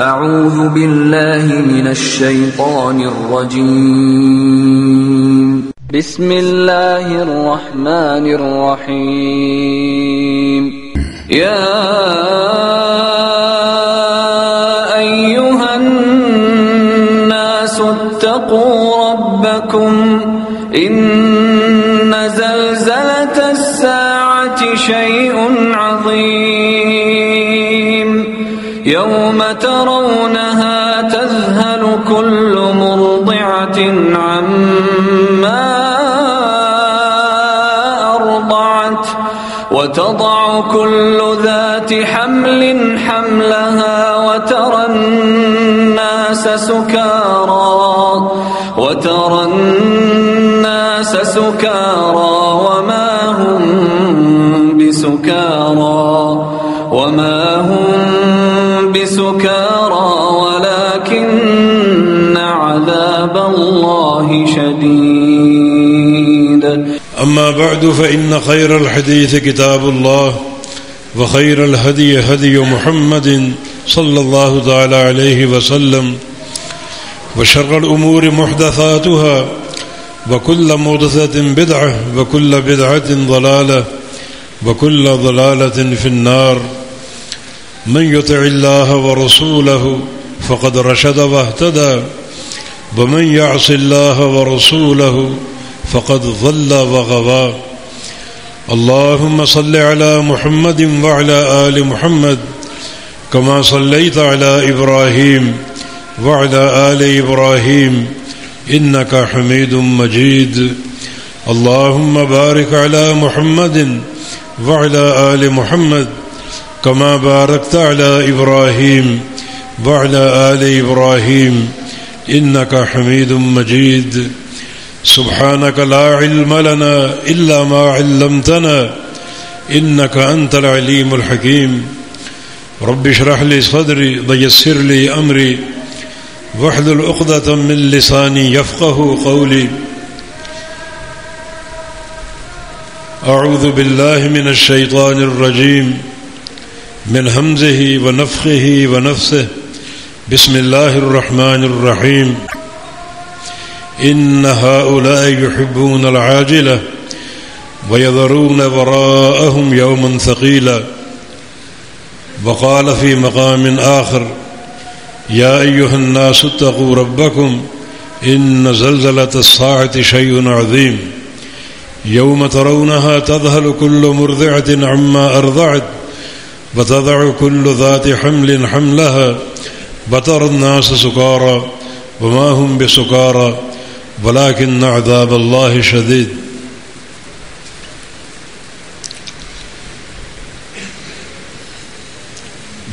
اعوذ باللہ من الشیطان الرجیم بسم اللہ الرحمن الرحیم یا ایہا الناس اتقوا ربکم ان زلزلة الساعة شیء عظیم یوم ترونها تذهل كل مرضعة عما أرضعت وتضع كل ذات حمل حملها وترى الناس سكارى وما هم بسكارى ولكن عذاب الله شديد. أما بعد فإن خير الحديث كتاب الله وخير الهدي هدي محمد صلى الله تعالى عليه وسلم وشر الأمور محدثاتها وكل محدثة بدعة وكل بدعة ضلالة وكل ضلالة في النار. من يطع الله ورسوله فقد رشد واهتدى ومن يعص الله ورسوله فقد ضل وغوى. اللهم صل على محمد وعلى آل محمد كما صليت على إبراهيم وعلى آل إبراهيم إنك حميد مجيد. اللهم بارك على محمد وعلى آل محمد كما باركت على إبراهيم وعلى آل إبراهيم إنك حميد مجيد. سبحانك لا علم لنا إلا ما علمتنا إنك أنت العليم الحكيم. رب اشرح لي صدري ويسر لي أمري واحلل عقدة من لساني يفقه قولي. أعوذ بالله من الشيطان الرجيم من همزه ونفخه ونفثه. بسم الله الرحمن الرحيم. إن هؤلاء يحبون العاجلة ويذرون وراءهم يوما ثقيلا. وقال في مقام آخر يا أيها الناس اتقوا ربكم إن زلزلة الساعة شيء عظيم يوم ترونها تذهل كل مرضعة عما أرضعت وتضع كل ذات حمل حملها وترى الناس سكارى وما هم بسكارى ولكن عذاب الله شديد.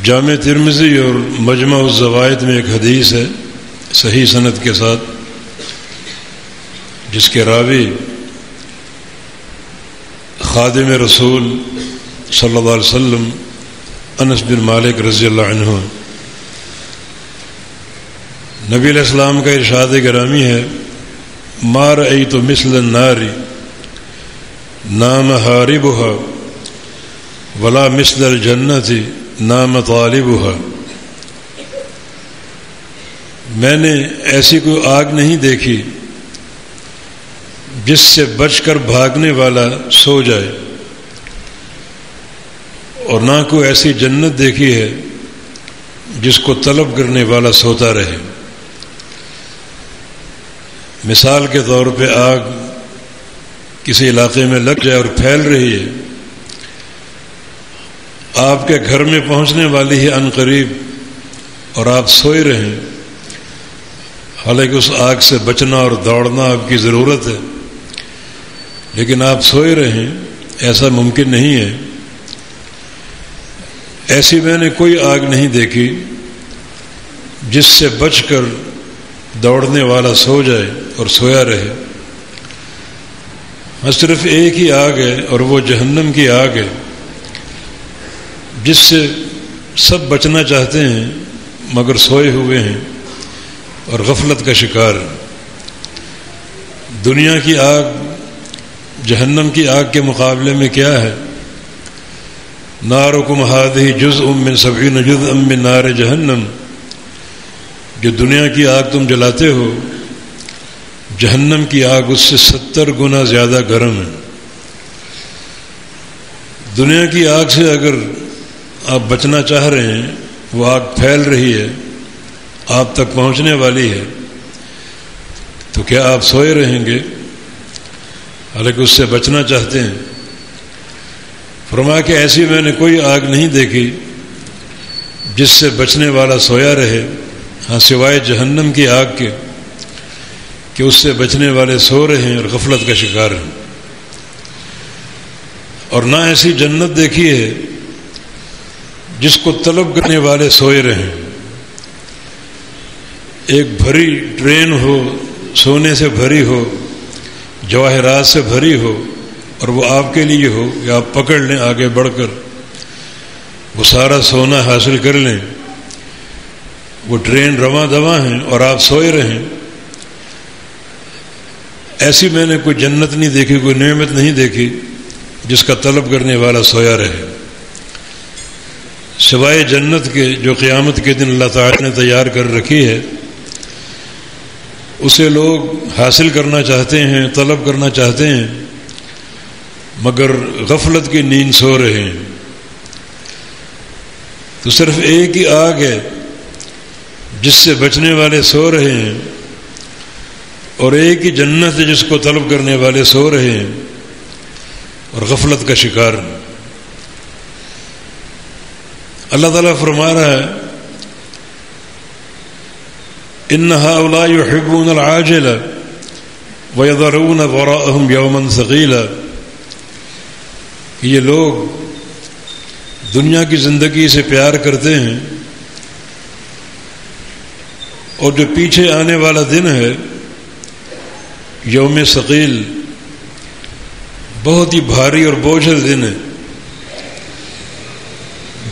جامع ترمذی اور مجمع الزوائد میں ایک حدیث ہے صحیح سند کے ساتھ، جس کے راوی خادم رسول صلی اللہ علیہ وسلم انس بن مالک رضی اللہ عنہ. نبی علیہ السلام کا ارشاد گرامی ہے ما رأیت مثل النار نام حاربها ولا مثل الجنة نام طالبها. میں نے ایسی کوئی آگ نہیں دیکھی جس سے بچ کر بھاگنے والا سو جائے، اور نہ کوئی ایسی جنت دیکھی ہے جس کو طلب کرنے والا سوتا رہے. مثال کے طور پہ آگ کسی علاقے میں لگ جائے اور پھیل رہی ہے، آپ کے گھر میں پہنچنے والی ہے عن قریب، اور آپ سوئے رہیں، حالانکہ اس آگ سے بچنا اور دوڑنا آپ کی ضرورت ہے، لیکن آپ سوئے رہیں، ایسا ممکن نہیں ہے. ایسی میں نے کوئی آگ نہیں دیکھی جس سے بچ کر دوڑنے والا سو جائے اور سویا رہے. صرف ایک ہی آگ ہے، اور وہ جہنم کی آگ ہے، جس سے سب بچنا چاہتے ہیں مگر سوئے ہوئے ہیں اور غفلت کا شکار. دنیا کی آگ جہنم کی آگ کے مقابلے میں کیا ہے؟ نارکم ہذہ جزء من 70 جزءا من نار جہنم جو دنیا کی آگ تم جلاتے ہو، جہنم کی آگ اس سے 70 گنا زیادہ گرم ہے۔ دنیا کی آگ سے اگر آپ بچنا چاہ رہے ہیں، وہ آگ پھیل رہی ہے، آپ تک پہنچنے والی ہے، تو کیا آپ سوئے رہیں گے؟ حالانکہ اس سے بچنا چاہتے ہیں۔ فرمایا کہ ایسی میں نے کوئی آگ نہیں دیکھی جس سے بچنے والا سویا رہے، ہاں سوائے جہنم کی آگ کے کہ اس سے بچنے والے سو رہے ہیں اور غفلت کا شکار ہیں۔ اور نہ ایسی جنت دیکھی ہے جس کو طلب کرنے والے سوئے رہیں۔ ایک بھری ٹرین ہو، سونے سے بھری ہو، جواہرات سے بھری ہو، اور وہ آپ کے لیے ہو کہ آپ پکڑ لیں آگے بڑھ کر، وہ سارا سونا حاصل کر لیں، وہ ٹرین رواں دواں ہیں اور آپ سوئے رہیں۔ ایسی میں نے کوئی جنت نہیں دیکھی، کوئی نعمت نہیں دیکھی جس کا طلب کرنے والا سویا رہے، سوائے جنت کے جو قیامت کے دن اللہ تعالی نے تیار کر رکھی ہے۔ اسے لوگ حاصل کرنا چاہتے ہیں، طلب کرنا چاہتے ہیں، مگر غفلت کی نیند سو رہے ہیں۔ تو صرف ایک ہی آگ ہے جس سے بچنے والے سو رہے ہیں، اور ایک ہی جنت ہے جس کو طلب کرنے والے سو رہے ہیں اور غفلت کا شکار۔ اللہ تعالیٰ فرما رہا ہے ان هؤلاء يحبون العاجلة ويذرون وراءهم يوما ثقيلا، کہ یہ لوگ دنیا کی زندگی سے پیار کرتے ہیں اور جو پیچھے آنے والا دن ہے یوم ثقیل، بہت ہی بھاری اور بوجھل دن ہے۔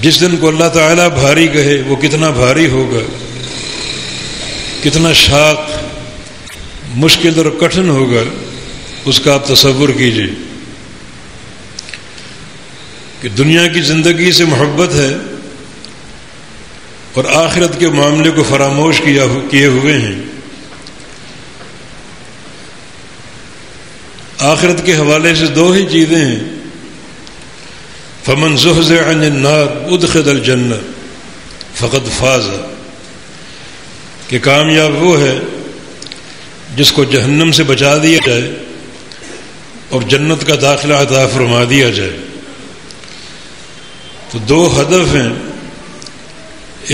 جس دن کو اللہ تعالیٰ بھاری کہے وہ کتنا بھاری ہوگا، کتنا شاق، مشکل اور کٹھن ہوگا، اس کا آپ تصور کیجیے کہ دنیا کی زندگی سے محبت ہے اور آخرت کے معاملے کو فراموش کیے ہوئے ہیں۔ آخرت کے حوالے سے دو ہی چیزیں ہیں، فمن زحزح عن النار ادخل الجنہ فقد فاز، کہ کامیاب وہ ہے جس کو جہنم سے بچا دیا جائے اور جنت کا داخلہ عطا فرما دیا جائے۔ تو دو ہدف ہیں،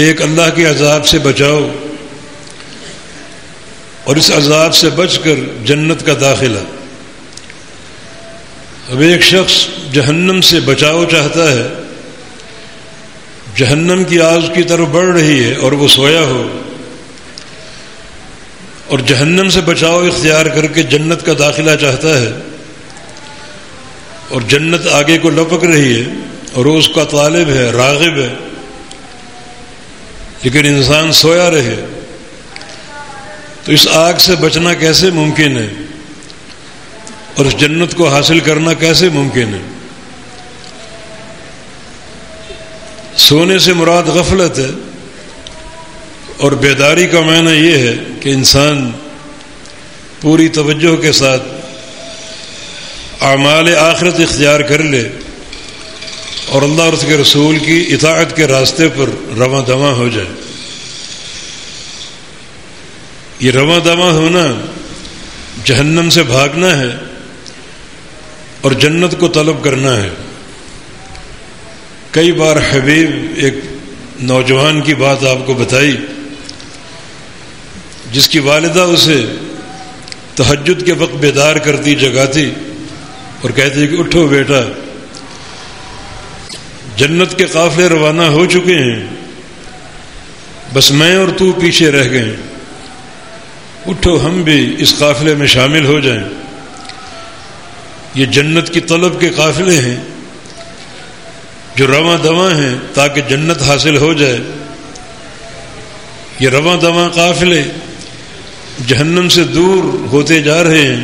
ایک اللہ کے عذاب سے بچاؤ اور اس عذاب سے بچ کر جنت کا داخلہ۔ اب ایک شخص جہنم سے بچاؤ چاہتا ہے، جہنم کی آگ کی طرف بڑھ رہی ہے اور وہ سویا ہو، اور جہنم سے بچاؤ اختیار کر کے جنت کا داخلہ چاہتا ہے، اور جنت آگے کو لپک رہی ہے اور وہ اس کا طالب ہے، راغب ہے، لیکن انسان سویا رہے، تو اس آگ سے بچنا کیسے ممکن ہے اور اس جنت کو حاصل کرنا کیسے ممکن ہے؟ سونے سے مراد غفلت ہے، اور بیداری کا معنی یہ ہے کہ انسان پوری توجہ کے ساتھ اعمال آخرت اختیار کر لے اور اللہ اور اس کے رسول کی اطاعت کے راستے پر رواں دواں ہو جائے۔ یہ رواں دواں ہونا جہنم سے بھاگنا ہے اور جنت کو طلب کرنا ہے۔ کئی بار حبیب ایک نوجوان کی بات آپ کو بتائی جس کی والدہ اسے تہجد کے وقت بیدار کرتی، جگاتی اور کہتی کہ اٹھو بیٹا، جنت کے قافلے روانہ ہو چکے ہیں، بس میں اور تو پیچھے رہ گئے، اٹھو ہم بھی اس قافلے میں شامل ہو جائیں۔ یہ جنت کی طلب کے قافلے ہیں جو رواں دواں ہیں تاکہ جنت حاصل ہو جائے۔ یہ رواں دواں قافلے جہنم سے دور ہوتے جا رہے ہیں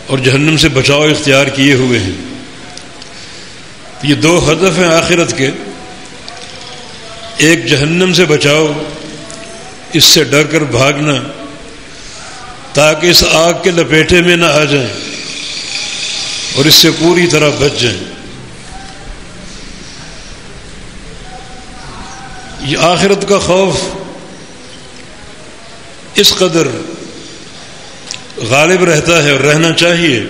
اور جہنم سے بچاؤ اختیار کیے ہوئے ہیں۔ یہ دو ہدف ہیں آخرت کے، ایک جہنم سے بچاؤ، اس سے ڈر کر بھاگنا تاکہ اس آگ کے لپیٹے میں نہ آ جائیں اور اس سے پوری طرح بچ جائیں۔ یہ آخرت کا خوف اس قدر غالب رہتا ہے اور رہنا چاہیے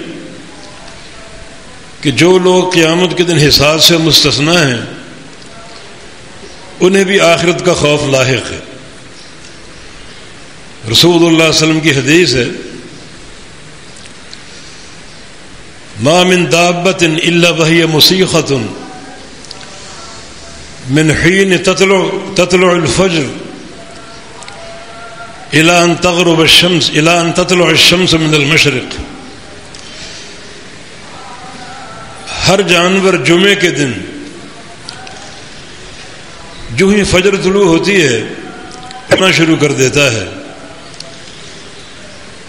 کہ جو لوگ قیامت کے دن حساب سے مستثنیٰ ہیں انہیں بھی آخرت کا خوف لاحق ہے۔ رسول اللہ صلی اللہ علیہ وسلم کی حدیث ہے، ما من دابۃ الا وہی مصیخۃ من حین تطلع الفجر الى ان تغرب الشمس الى ان تطلع الشمس من المشرق۔ ہر جانور جمعے کے دن جو ہی فجر طلوع ہوتی ہے رونا شروع کر دیتا ہے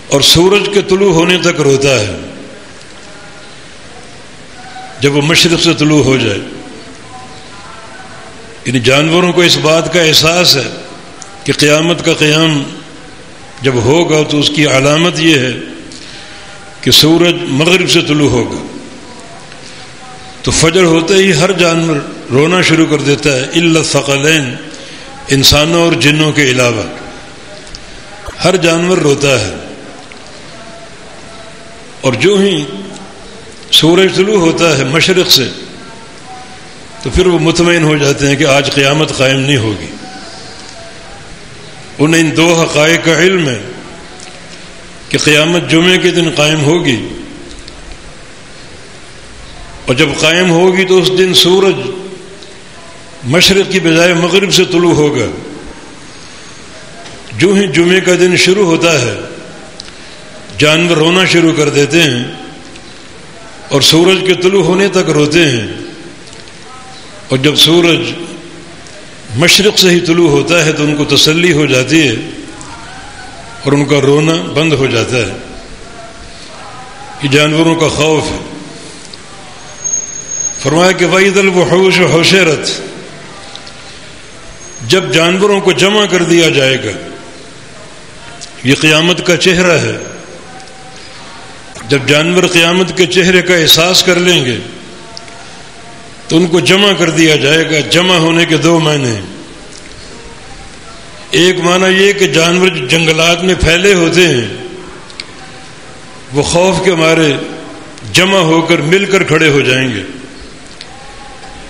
اور سورج کے طلوع ہونے تک روتا ہے جب وہ مشرق سے طلوع ہو جائے۔ یعنی جانوروں کو اس بات کا احساس ہے کہ قیامت کا قیام جب ہوگا تو اس کی علامت یہ ہے کہ سورج مغرب سے طلوع ہوگا، تو فجر ہوتے ہی ہر جانور رونا شروع کر دیتا ہے الا الثقلین، انسانوں اور جنوں کے علاوہ ہر جانور روتا ہے، اور جو ہی سورج طلوع ہوتا ہے مشرق سے تو پھر وہ مطمئن ہو جاتے ہیں کہ آج قیامت قائم نہیں ہوگی۔ انہیں ان دو حقائق کا علم ہے کہ قیامت جمعے کے دن قائم ہوگی، اور جب قائم ہوگی تو اس دن سورج مشرق کی بجائے مغرب سے طلوع ہوگا۔ جو ہی جمعے کا دن شروع ہوتا ہے جانور رونا شروع کر دیتے ہیں اور سورج کے طلوع ہونے تک روتے ہیں، اور جب سورج مشرق سے ہی طلوع ہوتا ہے تو ان کو تسلی ہو جاتی ہے اور ان کا رونا بند ہو جاتا ہے۔ یہ جانوروں کا خوف ہے۔ فرمایا کہ وَإِذَا الْوُحُوشُ حُشِرَتْ، جب جانوروں کو جمع کر دیا جائے گا، یہ قیامت کا چہرہ ہے۔ جب جانور قیامت کے چہرے کا احساس کر لیں گے تو ان کو جمع کر دیا جائے گا۔ جمع ہونے کے دو معنی ہیں۔ ایک معنی یہ کہ جانور جو جنگلات میں پھیلے ہوتے ہیں وہ خوف کے مارے جمع ہو کر مل کر کھڑے ہو جائیں گے،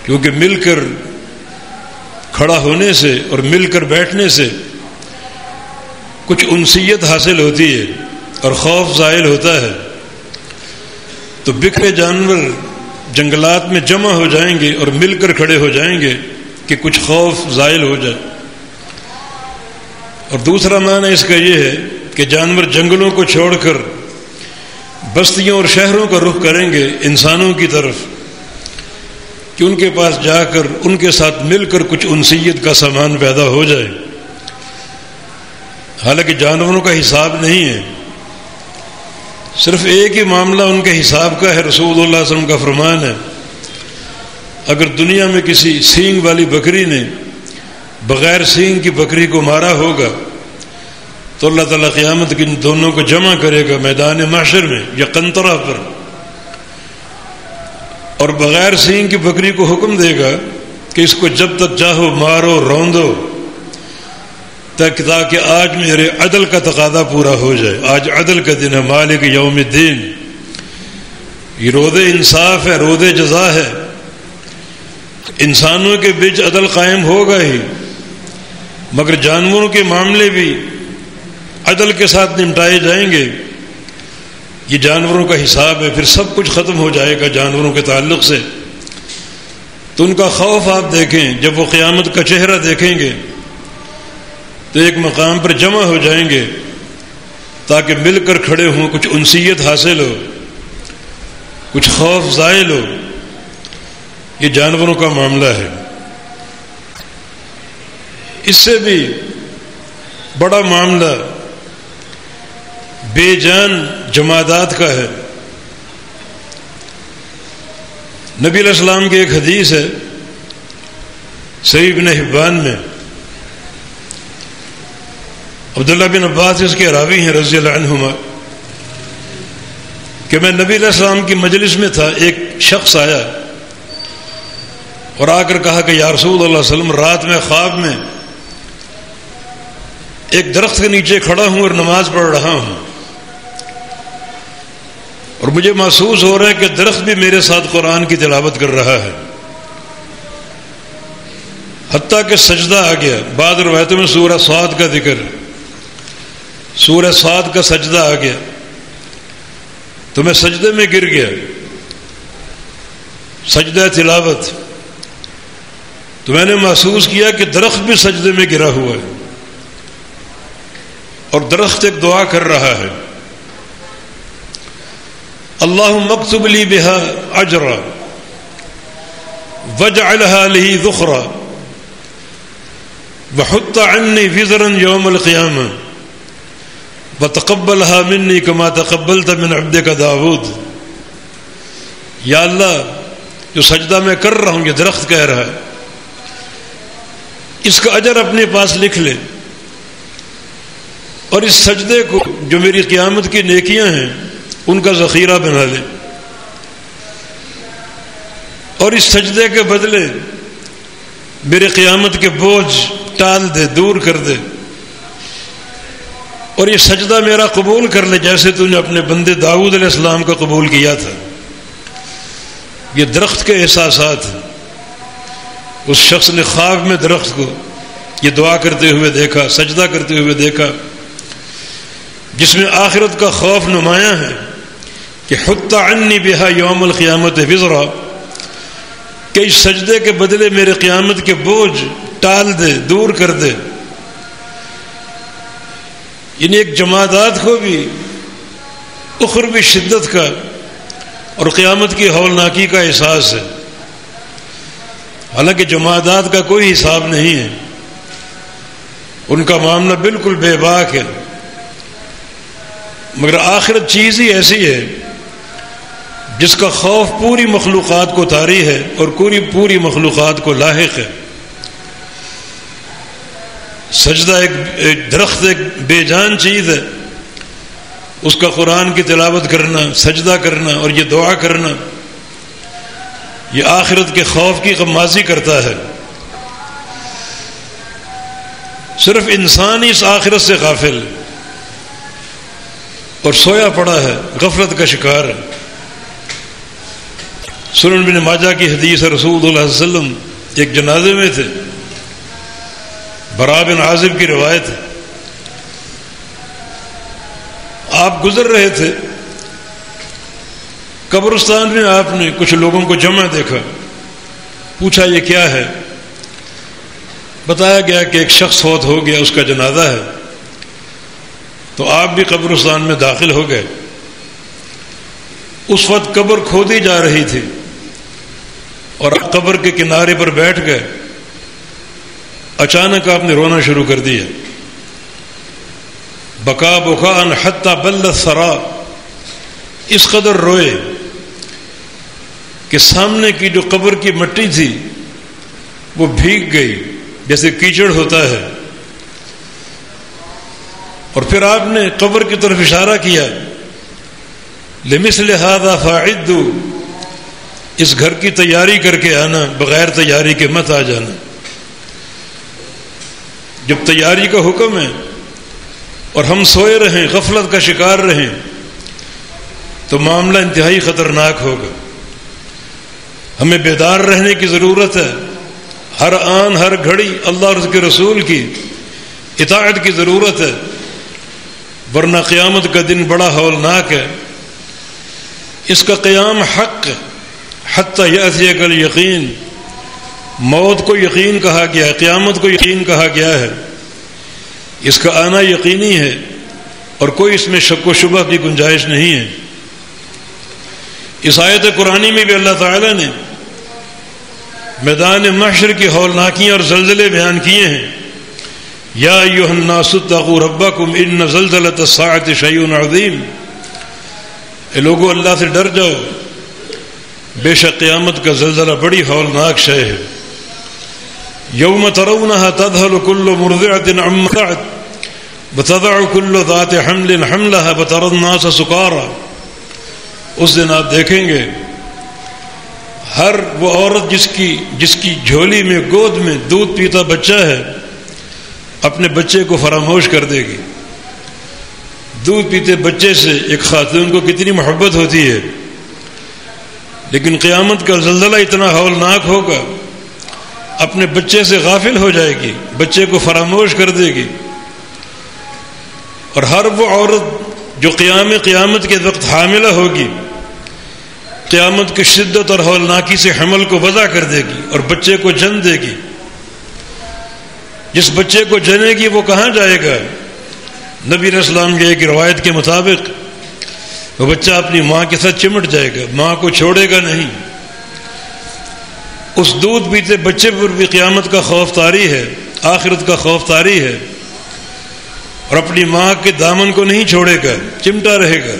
کیونکہ مل کر کھڑا ہونے سے اور مل کر بیٹھنے سے کچھ انسیت حاصل ہوتی ہے اور خوف زائل ہوتا ہے۔ تو بکھرے جانور جنگلات میں جمع ہو جائیں گے اور مل کر کھڑے ہو جائیں گے کہ کچھ خوف زائل ہو جائے۔ اور دوسرا معنی اس کا یہ ہے کہ جانور جنگلوں کو چھوڑ کر بستیوں اور شہروں کا رخ کریں گے انسانوں کی طرف، کہ ان کے پاس جا کر ان کے ساتھ مل کر کچھ انسیت کا سامان پیدا ہو جائے۔ حالانکہ جانوروں کا حساب نہیں ہے، صرف ایک ہی معاملہ ان کے حساب کا ہے۔ رسول اللہ صلی اللہ علیہ وسلم کا فرمان ہے، اگر دنیا میں کسی سینگ والی بکری نے بغیر سینگ کی بکری کو مارا ہوگا تو اللہ تعالیٰ قیامت کے ان دونوں کو جمع کرے گا میدان محشر میں یا قنطرہ پر، اور بغیر سینگ کی بکری کو حکم دے گا کہ اس کو جب تک چاہو مارو روندو، تاکہ آج میرے عدل کا تقاضا پورا ہو جائے۔ آج عدل کا دن ہے، مالک یوم الدین، یہ روز انصاف ہے، روز جزا ہے۔ انسانوں کے بیچ عدل قائم ہوگا ہی، مگر جانوروں کے معاملے بھی عدل کے ساتھ نمٹائے جائیں گے۔ یہ جانوروں کا حساب ہے، پھر سب کچھ ختم ہو جائے گا جانوروں کے تعلق سے۔ تو ان کا خوف آپ دیکھیں، جب وہ قیامت کا چہرہ دیکھیں گے تو ایک مقام پر جمع ہو جائیں گے تاکہ مل کر کھڑے ہوں، کچھ انسیت حاصل ہو، کچھ خوف زائل ہو۔ یہ جانوروں کا معاملہ ہے۔ اس سے بھی بڑا معاملہ بے جان جمادات کا ہے۔ نبی علیہ السلام کی ایک حدیث ہے صحیح ابن حبان میں، عبداللہ بن عباس اس کے راوی ہیں رضی اللہ عنہما کہ میں نبی علیہ السلام کی مجلس میں تھا، ایک شخص آیا اور آ کر کہا کہ یا رسول اللہ صلی اللہ علیہ وسلم، رات میں خواب میں ایک درخت کے نیچے کھڑا ہوں اور نماز پڑھ رہا ہوں، اور مجھے محسوس ہو رہا ہے کہ درخت بھی میرے ساتھ قرآن کی تلاوت کر رہا ہے، حتیٰ کہ سجدہ آ گیا۔ بعض روایتوں میں سورہ صاد کا ذکر، سورہ صاد کا سجدہ آ گیا تو میں سجدے میں گر گیا، سجدہ تلاوت، تو میں نے محسوس کیا کہ درخت بھی سجدے میں گرا ہوا ہے اور درخت ایک دعا کر رہا ہے، اللہم اکتب لی بہا اجرا واجعلها لی ذخرا وحط عنی وزرا یوم القیامہ وتقبلها منی کما تقبلت من عبدک داود۔ یا اللہ، جو سجدہ میں کر رہا ہوں، یہ درخت کہہ رہا ہے، اس کا اجر اپنے پاس لکھ لے، اور اس سجدے کو جو میری قیامت کی نیکیاں ہیں ان کا ذخیرہ بنا لے، اور اس سجدے کے بدلے میرے قیامت کے بوجھ ٹال دے، دور کر دے، اور یہ سجدہ میرا قبول کر لے جیسے تو نے اپنے بندے داؤد علیہ السلام کا قبول کیا تھا۔ یہ درخت کے احساسات ہیں۔ اس شخص نے خواب میں درخت کو یہ دعا کرتے ہوئے دیکھا، سجدہ کرتے ہوئے دیکھا، جس میں آخرت کا خوف نمایاں ہے کہ حط عنی بہا یوم القیامت وزرا، کہ اس سجدے کے بدلے میرے قیامت کے بوجھ ٹال دے، دور کر دے۔ یعنی ایک جمادات کو بھی اخروی شدت کا اور قیامت کی ہولناکی کا احساس ہے، حالانکہ جمادات کا کوئی حساب نہیں ہے، ان کا معاملہ بالکل بے باک ہے، مگر آخرت چیز ہی ایسی ہے جس کا خوف پوری مخلوقات کو طاری ہے اور پوری مخلوقات کو لاحق ہے۔ سجدہ ایک درخت ایک بے جان چیز ہے، اس کا قرآن کی تلاوت کرنا، سجدہ کرنا اور یہ دعا کرنا، یہ آخرت کے خوف کی غمازی کرتا ہے۔ صرف انسان ہی اس آخرت سے غافل اور سویا پڑا ہے، غفلت کا شکار ہے۔ سنن بن ماجہ کی حدیث ہے، رسول اللہ صلی اللہ علیہ وسلم ایک جنازے میں تھے، براء بن عازب کی روایت ہے، آپ گزر رہے تھے، قبرستان میں آپ نے کچھ لوگوں کو جمع دیکھا، پوچھا یہ کیا ہے؟ بتایا گیا کہ ایک شخص فوت ہو گیا، اس کا جنازہ ہے۔ تو آپ بھی قبرستان میں داخل ہو گئے۔ اس وقت قبر کھودی جا رہی تھی اور قبر کے کنارے پر بیٹھ گئے۔ اچانک آپ نے رونا شروع کر دیا، بکا بکاء حتی بل الثری، اس قدر روئے کہ سامنے کی جو قبر کی مٹی تھی وہ بھیگ گئی جیسے کیچڑ ہوتا ہے۔ اور پھر آپ نے قبر کی طرف اشارہ کیا، لمثل هذا فاعدوا، اس گھر کی تیاری کر کے آنا، بغیر تیاری کے مت آ جانا۔ جب تیاری کا حکم ہے اور ہم سوئے رہیں، غفلت کا شکار رہیں، تو معاملہ انتہائی خطرناک ہوگا۔ ہمیں بیدار رہنے کی ضرورت ہے، ہر آن ہر گھڑی اللہ اور اس کے رسول کی اطاعت کی ضرورت ہے، ورنہ قیامت کا دن بڑا ہولناک ہے۔ اس کا قیام حق حتی یأتیک الیقین، موت کو یقین کہا گیا ہے، قیامت کو یقین کہا گیا ہے، اس کا آنا یقینی ہے اور کوئی اس میں شک و شبہ کی گنجائش نہیں ہے۔ اس آیت قرآنی میں بھی اللہ تعالیٰ نے میدان محشر کی ہولناکیاں اور زلزلے بیان کیے ہیں۔ یا ایھا الناس اتقوا ربکم ان زلزلۃ الساعۃ شیء عظیم، اے لوگو اللہ سے ڈر جاؤ، بے شک قیامت کا زلزلہ بڑی ہولناک شے ہے۔ یوم ترونها تذہل کل مرضعۃ عما ارضعت وتضع كل ذات حمل حملها وترى الناس سكارى، اس دن آپ دیکھیں گے ہر وہ عورت جس کی جھولی میں گود میں دودھ پیتا بچہ ہے اپنے بچے کو فراموش کر دے گی۔ دودھ پیتے بچے سے ایک خاتون کو کتنی محبت ہوتی ہے، لیکن قیامت کا زلزلہ اتنا ہولناک ہوگا، اپنے بچے سے غافل ہو جائے گی، بچے کو فراموش کر دے گی۔ اور ہر وہ عورت جو قیامت کے وقت حاملہ ہوگی، قیامت کی شدت اور ہولناکی سے حمل کو وضع کر دے گی اور بچے کو جن دے گی۔ جس بچے کو جنے گی وہ کہاں جائے گا؟ نبی علیہ السلام کی ایک روایت کے مطابق وہ بچہ اپنی ماں کے ساتھ چمٹ جائے گا، ماں کو چھوڑے گا نہیں۔ اس دودھ پیتے بچے پر بھی قیامت کا خوف طاری ہے، آخرت کا خوف طاری ہے، اور اپنی ماں کے دامن کو نہیں چھوڑے گا، چمٹا رہے گا۔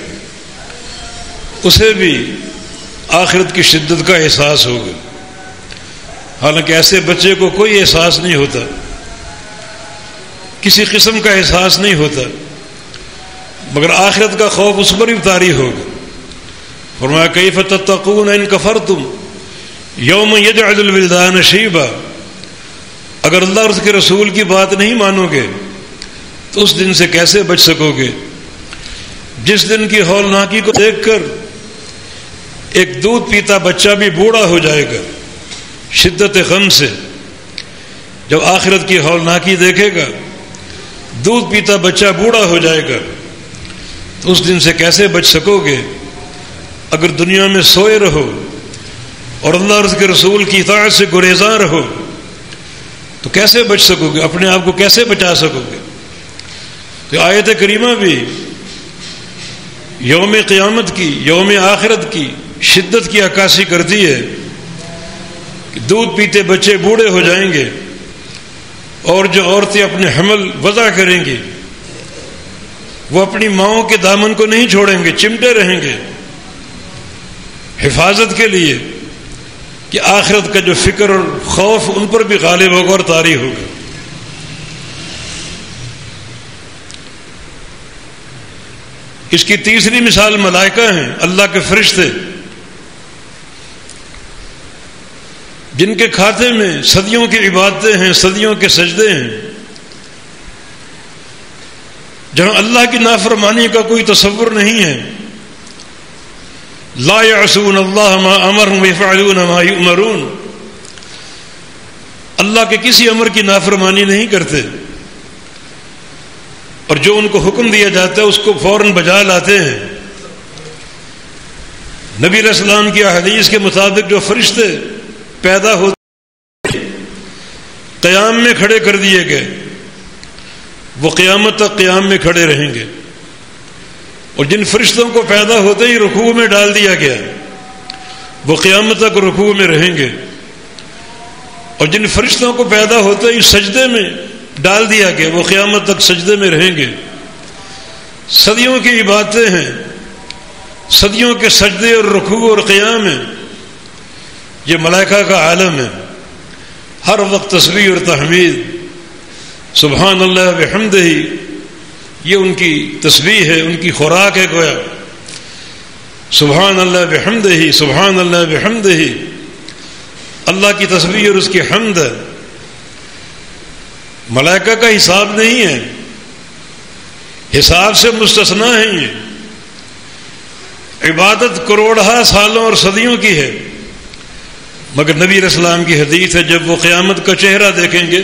اسے بھی آخرت کی شدت کا احساس ہوگا، حالانکہ ایسے بچے کو کوئی احساس نہیں ہوتا، کسی قسم کا احساس نہیں ہوتا، مگر آخرت کا خوف اس پر بھی طاری ہوگا۔ فرمایا کیف تتقون ان کفرتم یوم یجعل الولدان شیبا، اگر اللہ اور اس کے رسول کی بات نہیں مانو گے تو اس دن سے کیسے بچ سکو گے جس دن کی ہولناکی کو دیکھ کر ایک دودھ پیتا بچہ بھی بوڑھا ہو جائے گا شدت غم سے۔ جب آخرت کی ہولناکی دیکھے گا، دودھ پیتا بچہ بوڑھا ہو جائے گا، تو اس دن سے کیسے بچ سکو گے؟ اگر دنیا میں سوئے رہو اور اللہ اور اس کے رسول کی اطاعت سے گریزاں رہو تو کیسے بچ سکو گے؟ اپنے آپ کو کیسے بچا سکو گے؟ تو آیت کریمہ بھی یوم قیامت کی، یوم آخرت کی شدت کی عکاسی کرتی ہے کہ دودھ پیتے بچے بوڑھے ہو جائیں گے، اور جو عورتیں اپنے حمل وضع کریں گی وہ اپنی ماؤں کے دامن کو نہیں چھوڑیں گے، چمٹے رہیں گے حفاظت کے لیے کہ آخرت کا جو فکر اور خوف ان پر بھی غالب ہوگا اور طاری ہوگا۔ اس کی تیسری مثال ملائکہ ہیں، اللہ کے فرشتے، جن کے کھاتے میں صدیوں کی عبادتیں ہیں، صدیوں کے سجدے ہیں، جہاں اللہ کی نافرمانی کا کوئی تصور نہیں ہے۔ لا یعصون اللہ ما امرهم ویفعلون ما یؤمرون، اللہ کے کسی امر کی نافرمانی نہیں کرتے، اور جو ان کو حکم دیا جاتا ہے اس کو فوراً بجا لاتے ہیں۔ نبی علیہ السلام کی احادیث کے مطابق جو فرشتے پیدا ہوتے قیام میں کھڑے کر دیے گئے، وہ قیامت تک قیام میں کھڑے رہیں گے، اور جن فرشتوں کو پیدا ہوتے ہی رکوع میں ڈال دیا گیا وہ قیامت تک رکوع میں رہیں گے، اور جن فرشتوں کو پیدا ہوتے ہی سجدے میں ڈال دیا گیا وہ قیامت تک سجدے میں رہیں گے۔ صدیوں کی عبادتیں ہیں، صدیوں کے سجدے اور رکوع اور قیام ہیں، یہ ملائکہ کا عالم ہے، ہر وقت تسبیح اور تحمید، سبحان اللہ بحمدہ، یہ ان کی تسبیح ہے، ان کی خوراک ہے گویا، سبحان اللہ بحمدہ، سبحان اللہ بحمدہ، اللہ کی تسبیح اور اس کی حمد ہے۔ ملائکہ کا حساب نہیں ہے، حساب سے مستثنا ہے، یہ عبادت کروڑہا سالوں اور صدیوں کی ہے، مگر نبی علیہ السلام کی حدیث ہے جب وہ قیامت کا چہرہ دیکھیں گے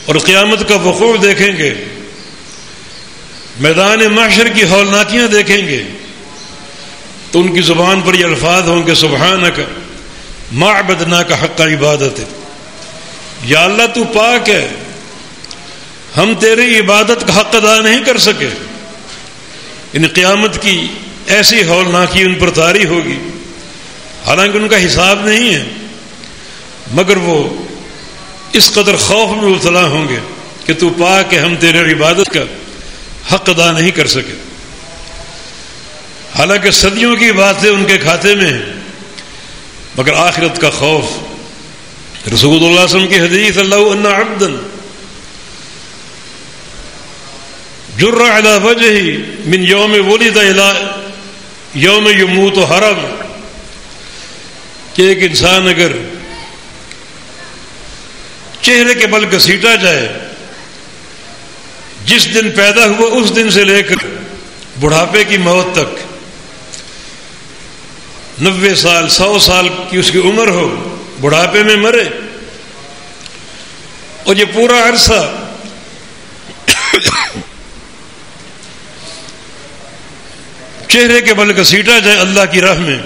اور قیامت کا وقوع دیکھیں گے، میدان محشر کی ہولناکیاں دیکھیں گے، تو ان کی زبان پر یہ الفاظ ہوں گے سبحانک ما عبدناک حق عبادت، یا اللہ تو پاک ہے، ہم تیری عبادت کا حق ادا نہیں کر سکے۔ ان قیامت کی ایسی ہولناکی ان پر طاری ہوگی، حالانکہ ان کا حساب نہیں ہے، مگر وہ اس قدر خوف میں مبتلا ہوں گے کہ تو پاک ہے، ہم تیری عبادت کا حق ادا نہیں کر سکے۔ حالانکہ صدیوں کی باتیں ان کے کھاتے میں ہیں، مگر آخرت کا خوف۔ رسول اللہ صلی اللہ علیہ وسلم کی حدیث اللہ ان عبدا جر علی وجہی من یوم ولد الی یوم یموت حرم، کہ ایک انسان اگر چہرے کے بل گھسیٹا جائے جس دن پیدا ہوا اس دن سے لے کر بڑھاپے کی موت تک، 90 سال 100 سال کی اس کی عمر ہو، بڑھاپے میں مرے، اور یہ پورا عرصہ چہرے کے بل گھسیٹا جائے اللہ کی راہ میں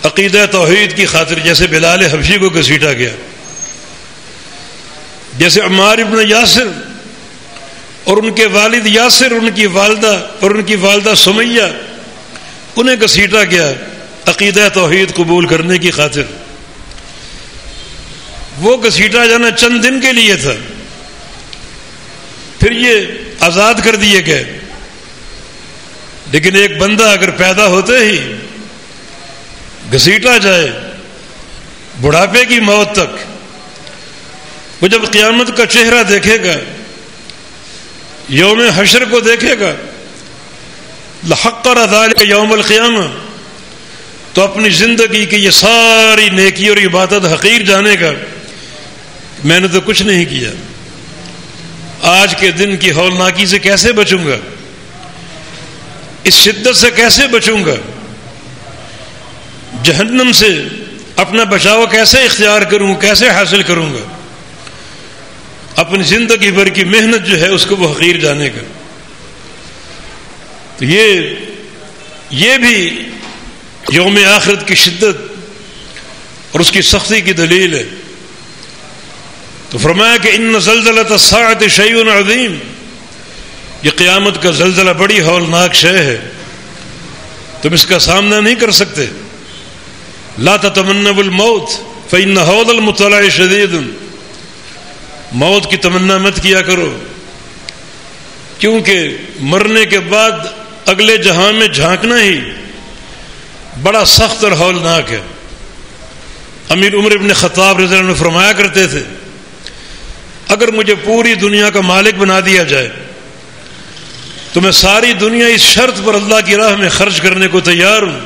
عقیدہ توحید کی خاطر، جیسے بلال حبشی کو گھسیٹا گیا، جیسے عمار ابن یاسر اور ان کے والد یاسر، ان کی والدہ اور ان کی والدہ سمیہ، انہیں گھسیٹا گیا عقیدہ توحید قبول کرنے کی خاطر۔ وہ گھسیٹا جانا چند دن کے لیے تھا، پھر یہ آزاد کر دیے گئے، لیکن ایک بندہ اگر پیدا ہوتے ہی گھسیٹا جائے بڑھاپے کی موت تک، وہ جب قیامت کا چہرہ دیکھے گا، یوم حشر کو دیکھے گا، لحقر ذلک یوم القیامہ، تو اپنی زندگی کی یہ ساری نیکی اور عبادت حقیر جانے گا، میں نے تو کچھ نہیں کیا، آج کے دن کی ہولناکی سے کیسے بچوں گا، اس شدت سے کیسے بچوں گا، جہنم سے اپنا بچاؤ کیسے اختیار کروں، کیسے حاصل کروں گا، اپنی زندگی بھر کی محنت جو ہے اس کو وہ حقیر جانے گا۔ تو یہ بھی یوم آخرت کی شدت اور اس کی سختی کی دلیل ہے۔ تو فرمایا کہ ان زلزلۃ الساعۃ شیء عظیم، یہ قیامت کا زلزلہ بڑی ہولناک شے ہے، تم اس کا سامنا نہیں کر سکتے۔ لا تتمنوا الموت فإن هول المطلع شدید، موت کی تمنا مت کیا کرو، کیونکہ مرنے کے بعد اگلے جہاں میں جھانکنا ہی بڑا سخت اور ہولناک ہے۔ امیر عمر ابن خطاب رضی اللہ عنہ فرمایا کرتے تھے، اگر مجھے پوری دنیا کا مالک بنا دیا جائے تو میں ساری دنیا اس شرط پر اللہ کی راہ میں خرچ کرنے کو تیار ہوں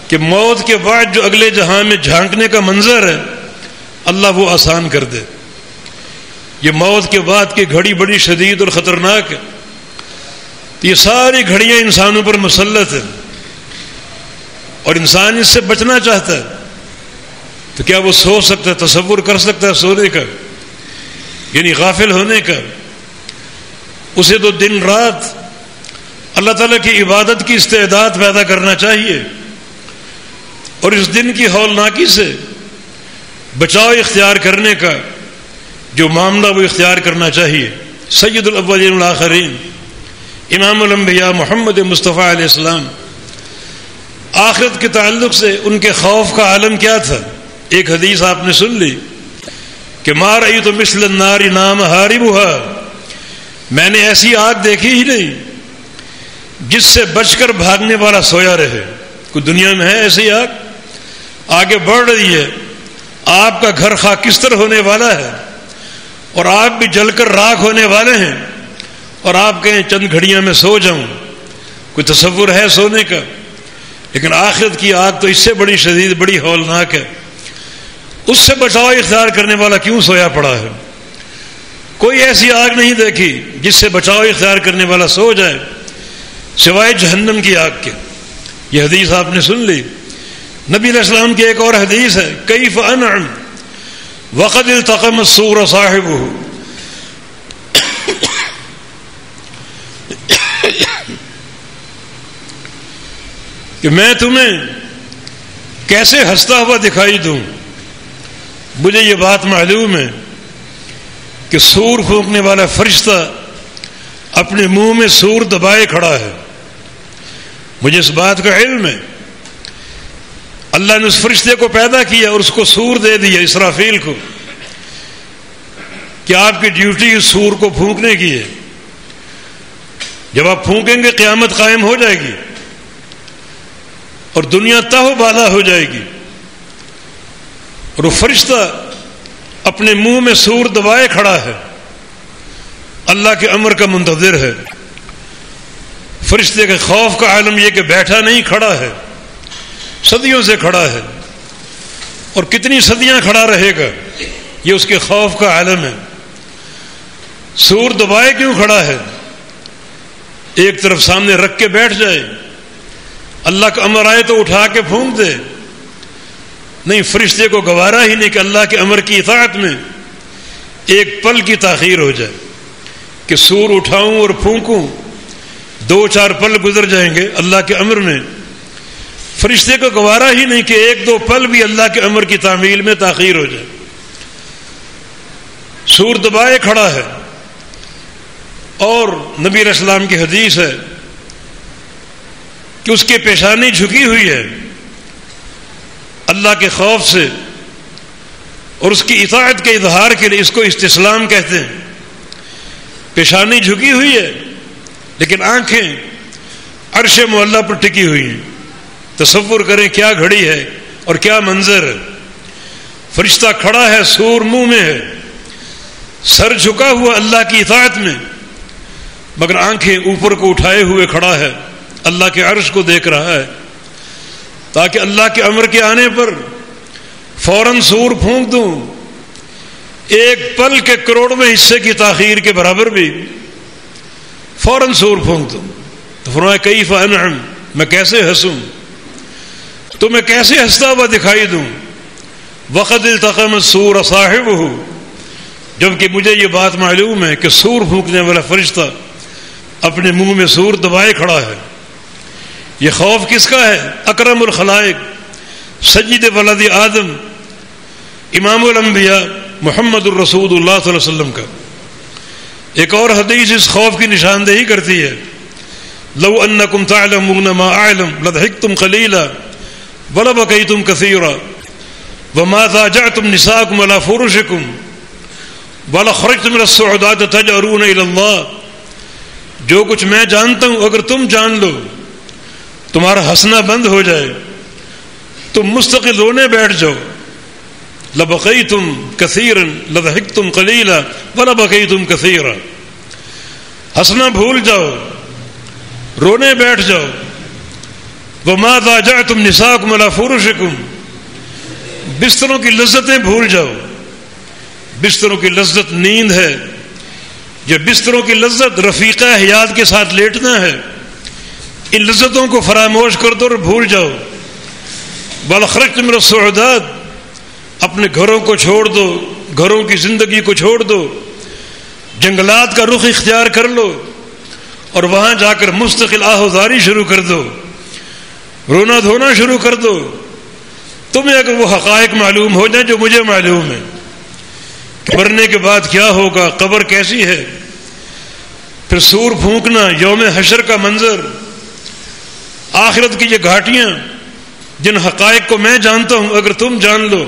کہ موت کے بعد جو اگلے جہاں میں جھانکنے کا منظر ہے اللہ وہ آسان کر دے۔ یہ موت کے بعد کی گھڑی بڑی شدید اور خطرناک ہے، یہ ساری گھڑیاں انسانوں پر مسلط ہیں، اور انسان اس سے بچنا چاہتا ہے تو کیا وہ سو سکتا ہے، تصور کر سکتا ہے سونے کا، یعنی غافل ہونے کا؟ اسے تو دن رات اللہ تعالیٰ کی عبادت کی استعداد پیدا کرنا چاہیے، اور اس دن کی ہولناکی سے بچاؤ اختیار کرنے کا جو معاملہ وہ اختیار کرنا چاہیے۔ سید الاولین والآخرین امام الانبیاء محمد مصطفیٰ علیہ السلام، آخرت کے تعلق سے ان کے خوف کا عالم کیا تھا؟ ایک حدیث آپ نے سن لی کہ ما رأیت مثل النار نام حاربها، میں نے ایسی آگ دیکھی ہی نہیں جس سے بچ کر بھاگنے والا سویا رہے۔ کوئی دنیا میں ہے ایسی آگ؟ آگے بڑھ رہی ہے، آپ کا گھر خاکستر ہونے والا ہے، اور آپ بھی جل کر راکھ ہونے والے ہیں، اور آپ کہیں چند گھڑیاں میں سو جاؤں، کوئی تصور ہے سونے کا؟ لیکن آخرت کی آگ تو اس سے بڑی شدید، بڑی ہولناک ہے، اس سے بچاؤ اختیار کرنے والا کیوں سویا پڑا ہے؟ کوئی ایسی آگ نہیں دیکھی جس سے بچاؤ اختیار کرنے والا سو جائے سوائے جہنم کی آگ کے۔ یہ حدیث آپ نے سن لی۔ نبی علیہ السلام کی ایک اور حدیث ہے، کیف انعم وقد التقم السور صاحبہ، کہ میں تمہیں کیسے ہنستا ہوا دکھائی دوں؟ مجھے یہ بات معلوم ہے کہ سور پھونکنے والا فرشتہ اپنے منہ میں سور دبائے کھڑا ہے، مجھے اس بات کا علم ہے۔ اللہ نے اس فرشتے کو پیدا کیا اور اس کو سور دے دیا، اسرافیل کو، کہ آپ کی ڈیوٹی اس سور کو پھونکنے کی ہے۔ جب آپ پھونکیں گے قیامت قائم ہو جائے گی اور دنیا تہو بالا ہو جائے گی، اور وہ فرشتہ اپنے منہ میں سور دبائے کھڑا ہے، اللہ کے امر کا منتظر ہے۔ فرشتے کے خوف کا عالم یہ کہ بیٹھا نہیں، کھڑا ہے، صدیوں سے کھڑا ہے، اور کتنی صدیاں کھڑا رہے گا، یہ اس کے خوف کا عالم ہے۔ سور دبائے کیوں کھڑا ہے؟ ایک طرف سامنے رکھ کے بیٹھ جائے، اللہ کا امر آئے تو اٹھا کے پھونک دے، نہیں، فرشتے کو گوارا ہی نہیں کہ اللہ کے امر کی اطاعت میں ایک پل کی تاخیر ہو جائے کہ سور اٹھاؤں اور پھونکوں، 2-4 پل گزر جائیں گے اللہ کے امر میں، فرشتے کو گوارا ہی نہیں کہ 1-2 پل بھی اللہ کے امر کی تعمیل میں تاخیر ہو جائے۔ سور دبائے کھڑا ہے، اور نبی علیہ السلام کی حدیث ہے کہ اس کی پیشانی جھکی ہوئی ہے اللہ کے خوف سے اور اس کی اطاعت کے اظہار کے لیے، اس کو استسلام کہتے ہیں۔ پیشانی جھکی ہوئی ہے لیکن آنکھیں عرش معلیٰ پر ٹکی ہوئی ہیں۔ تصور کریں کیا گھڑی ہے اور کیا منظر ہے۔ فرشتہ کھڑا ہے، سور منہ میں ہے، سر جھکا ہوا اللہ کی اطاعت میں، مگر آنکھیں اوپر کو اٹھائے ہوئے کھڑا ہے، اللہ کے عرش کو دیکھ رہا ہے، تاکہ اللہ کے امر کے آنے پر فوراً سور پھونک دوں، 1 پل کے کروڑویں حصے کی تاخیر کے برابر بھی فوراً سور پھونک دوں۔ تو فرمایا کیف انعم، میں کیسے ہنسوں، تمہیں کیسے ہنستا ہوا دکھائی دوں، وقد التقم السور صاحبہ، جبکہ مجھے یہ بات معلوم ہے کہ سور پھونکنے والا فرشتہ اپنے منہ میں سور دبائے کھڑا ہے۔ یہ خوف کس کا ہے؟ اکرم الخلائق، سید ولد آدم، امام الانبیاء محمد الرسول اللہ صلی اللہ علیہ وسلم کا۔ ایک اور حدیث اس خوف کی نشاندہی کرتی ہے، لو انکم تعلمون ما اعلم لضحکتم قلیلا ولبکیتم کثیرا وما ضاجعتم نساءکم علی فرشکم ولخرجتم من الصعودات تجأرون الی اللہ۔ جو کچھ میں جانتا ہوں اگر تم جان لو، تمہارا ہنسنا بند ہو جائے، تم مستقل رونے بیٹھ جاؤ، لبقیتم کثیرا لضحکتم قلیلا ولبکیتم کثیرا، ہنسنا بھول جاؤ، رونے بیٹھ جاؤ، وما ضاجعتم نساءکم علی فرشکم، بستروں کی لذتیں بھول جاؤ۔ بستروں کی لذت نیند ہے، یہ بستروں کی لذت رفیقہ حیات کے ساتھ لیٹنا ہے، ان لذتوں کو فراموش کر دو اور بھول جاؤ۔ وَلَخْرَجْتُمْ مِنَ الصُّعُودَاتِ، اپنے گھروں کو چھوڑ دو، گھروں کی زندگی کو چھوڑ دو، جنگلات کا رخ اختیار کر لو اور وہاں جا کر مستقل آہوزاری شروع کر دو، رونا دھونا شروع کر دو۔ تمہیں اگر وہ حقائق معلوم ہو جائیں جو مجھے معلوم ہے، مرنے کے بعد کیا ہوگا، قبر کیسی ہے، پھر سور پھونکنا، یوم حشر کا منظر، آخرت کی یہ گھاٹیاں، جن حقائق کو میں جانتا ہوں اگر تم جان لو،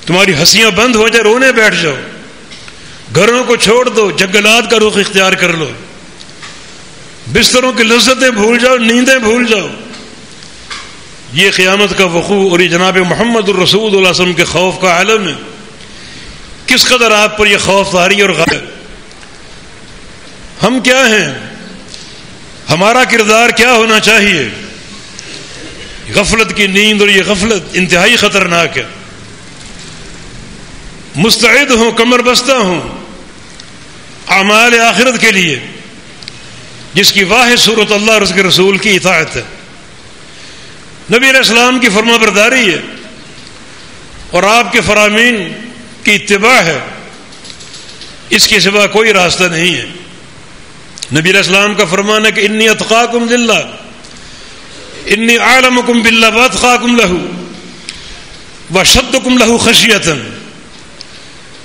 تمہاری ہنسیاں بند ہو جائے، رونے بیٹھ جاؤ، گھروں کو چھوڑ دو، جنگلات کا رخ اختیار کر لو، بستروں کی لذتیں بھول جاؤ، نیندیں بھول جاؤ۔ یہ قیامت کا وقوع اور یہ جناب محمد الرسول اللہ علیہ وسلم کے خوف کا عالم ہے۔ کس قدر آپ پر یہ خوف طاری اور غالب۔ ہم کیا ہیں، ہمارا کردار کیا ہونا چاہیے؟ غفلت کی نیند اور یہ غفلت انتہائی خطرناک ہے۔ مستعد ہوں، کمر بستہ ہوں اعمال آخرت کے لیے، جس کی واحد صورت اللہ اور اس کے رسول کی اطاعت ہے، نبی علیہ السلام کی فرما برداری ہے اور آپ کے فرامین کی اتباع ہے، اس کے سوا کوئی راستہ نہیں ہے۔ نبی علیہ السلام کا فرمان ہے کہ انی اتقاکم للہ، انی اعلمکم باللہ واتقاکم لہ واشدکم لہ خشیۃ،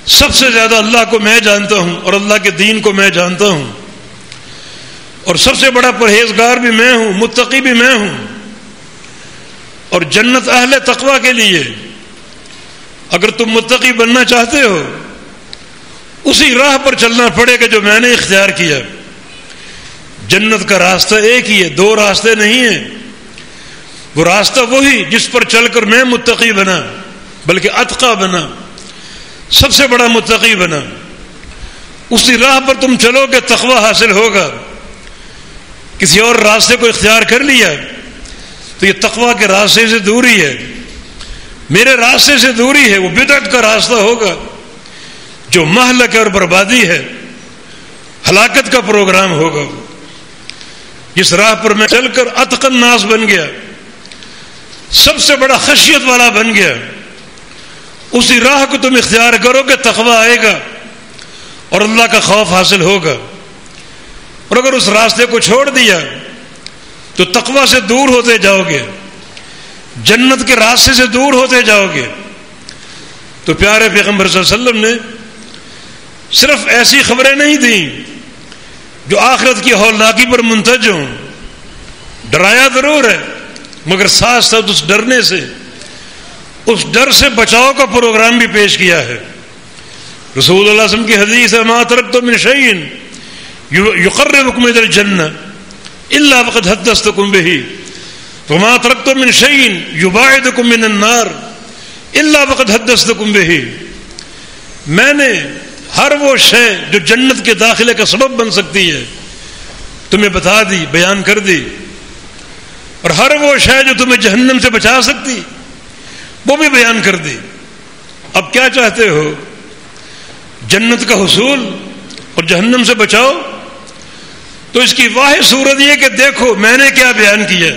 سب سے زیادہ اللہ کو میں جانتا ہوں اور اللہ کے دین کو میں جانتا ہوں، اور سب سے بڑا پرہیزگار بھی میں ہوں، متقی بھی میں ہوں، اور جنت اہل تقوی کے لیے اگر تم متقی بننا چاہتے ہو اسی راہ پر چلنا پڑے گا جو میں نے اختیار کیا۔ جنت کا راستہ ایک ہی ہے، دو راستے نہیں ہیں۔ وہ راستہ وہی جس پر چل کر میں متقی بنا، بلکہ اتقی بنا، سب سے بڑا متقی بنا، اسی راہ پر تم چلو گے تقوی حاصل ہوگا. کسی اور راستے کو اختیار کر لیا تو یہ تقوی کے راستے سے دوری ہے. میرے راستے سے دوری ہے، وہ بدعت کا راستہ ہوگا جو مہلک اور بربادی ہے، ہلاکت کا پروگرام ہوگا. جس راہ پر میں چل کر اتقی الناس بن گیا، سب سے بڑا خشیت والا بن گیا، اسی راہ کو تم اختیار کرو گے تقوی آئے گا اور اللہ کا خوف حاصل ہوگا. اور اگر اس راستے کو چھوڑ دیا تو تقوی سے دور ہوتے جاؤ گے، جنت کے راستے سے دور ہوتے جاؤ گے. تو پیارے پیغمبر صلی اللہ علیہ وسلم نے صرف ایسی خبریں نہیں دیں جو آخرت کی ہولناکی پر منتج ہوں. ڈرایا ضرور ہے، مگر ساتھ ساتھ اس ڈرنے سے، اس ڈر سے بچاؤ کا پروگرام بھی پیش کیا ہے. رسول اللہ صلی اللہ علیہ وسلم کی حدیث ہے: ما ترکت من شیء یقربکم الی الجنہ الا وقد حدثتکم بہ وما ترکت من شیء یباعدکم من النار الا وقد حدثتکم بہ. میں نے ہر وہ شے جو جنت کے داخلے کا سبب بن سکتی ہے تمہیں بتا دی، بیان کر دی، اور ہر وہ شے جو تمہیں جہنم سے بچا سکتی وہ بھی بیان کر دی. اب کیا چاہتے ہو؟ جنت کا حصول اور جہنم سے بچاؤ؟ تو اس کی واحد صورت یہ کہ دیکھو میں نے کیا بیان کیا،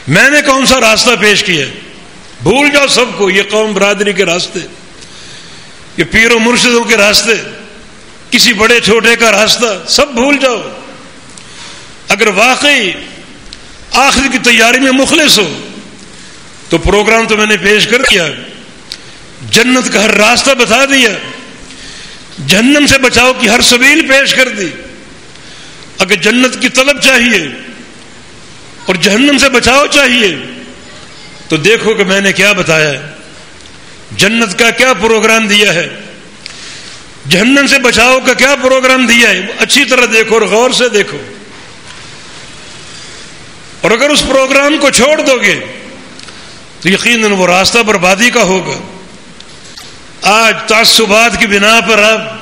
میں نے کون سا راستہ پیش کیا. بھول جاؤ سب کو، یہ قوم برادری کے راستے، یہ پیر و مرشدوں کے راستے، کسی بڑے چھوٹے کا راستہ سب بھول جاؤ. اگر واقعی آخر کی تیاری میں مخلص ہو تو پروگرام تو میں نے پیش کر دیا، جنت کا ہر راستہ بتا دیا، جہنم سے بچاؤ کی ہر سبیل پیش کر دی. اگر جنت کی طلب چاہیے اور جہنم سے بچاؤ چاہیے تو دیکھو کہ میں نے کیا بتایا ہے، جنت کا کیا پروگرام دیا ہے، جہنم سے بچاؤ کا کیا پروگرام دیا ہے. اچھی طرح دیکھو اور غور سے دیکھو. اور اگر اس پروگرام کو چھوڑ دو گے تو یقیناً وہ راستہ بربادی کا ہوگا. آج تعصبات کی بنا پر آپ